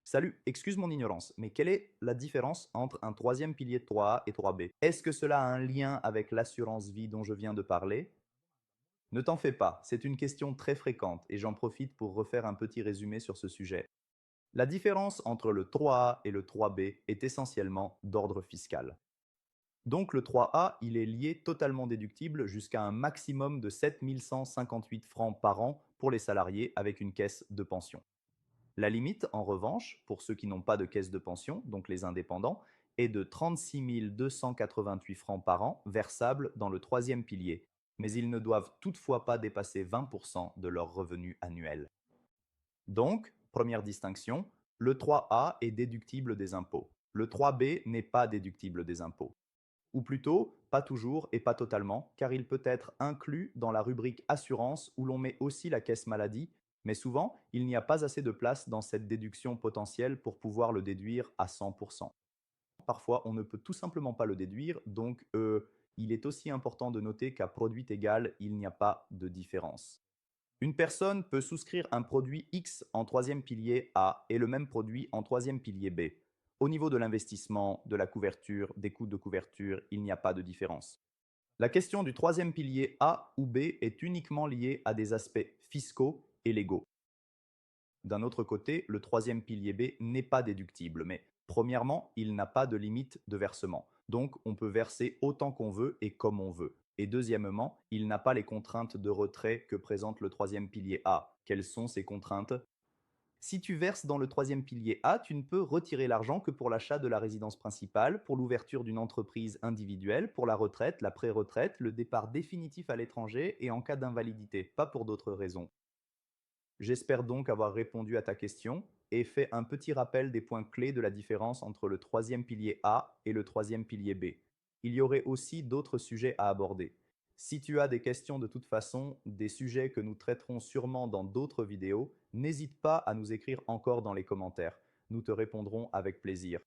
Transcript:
Salut, excuse mon ignorance, mais quelle est la différence entre un troisième pilier 3A et 3B? Est-ce que cela a un lien avec l'assurance vie dont je viens de parler? Ne t'en fais pas, c'est une question très fréquente et j'en profite pour refaire un petit résumé sur ce sujet. La différence entre le 3A et le 3B est essentiellement d'ordre fiscal. Donc le 3A, il est lié totalement déductible jusqu'à un maximum de 7 158 francs par an pour les salariés avec une caisse de pension. La limite, en revanche, pour ceux qui n'ont pas de caisse de pension, donc les indépendants, est de 36 288 francs par an versables dans le troisième pilier, mais ils ne doivent toutefois pas dépasser 20% de leur revenu annuel. Donc, première distinction, le 3A est déductible des impôts. Le 3B n'est pas déductible des impôts. Ou plutôt, pas toujours et pas totalement, car il peut être inclus dans la rubrique assurance où l'on met aussi la caisse maladie, mais souvent, il n'y a pas assez de place dans cette déduction potentielle pour pouvoir le déduire à 100%. Parfois, on ne peut tout simplement pas le déduire, donc il est aussi important de noter qu'à produit égal, il n'y a pas de différence. Une personne peut souscrire un produit X en troisième pilier A et le même produit en troisième pilier B. Au niveau de l'investissement, de la couverture, des coûts de couverture, il n'y a pas de différence. La question du troisième pilier A ou B est uniquement liée à des aspects fiscaux et légaux. D'un autre côté, le troisième pilier B n'est pas déductible, mais premièrement, il n'a pas de limite de versement. Donc, on peut verser autant qu'on veut et comme on veut. Et deuxièmement, il n'a pas les contraintes de retrait que présente le troisième pilier A. Quelles sont ces contraintes? Si tu verses dans le troisième pilier A, tu ne peux retirer l'argent que pour l'achat de la résidence principale, pour l'ouverture d'une entreprise individuelle, pour la retraite, la pré-retraite, le départ définitif à l'étranger et en cas d'invalidité, pas pour d'autres raisons. J'espère donc avoir répondu à ta question et fait un petit rappel des points clés de la différence entre le troisième pilier A et le troisième pilier B. Il y aurait aussi d'autres sujets à aborder. Si tu as des questions de toute façon, des sujets que nous traiterons sûrement dans d'autres vidéos, n'hésite pas à nous écrire encore dans les commentaires. Nous te répondrons avec plaisir.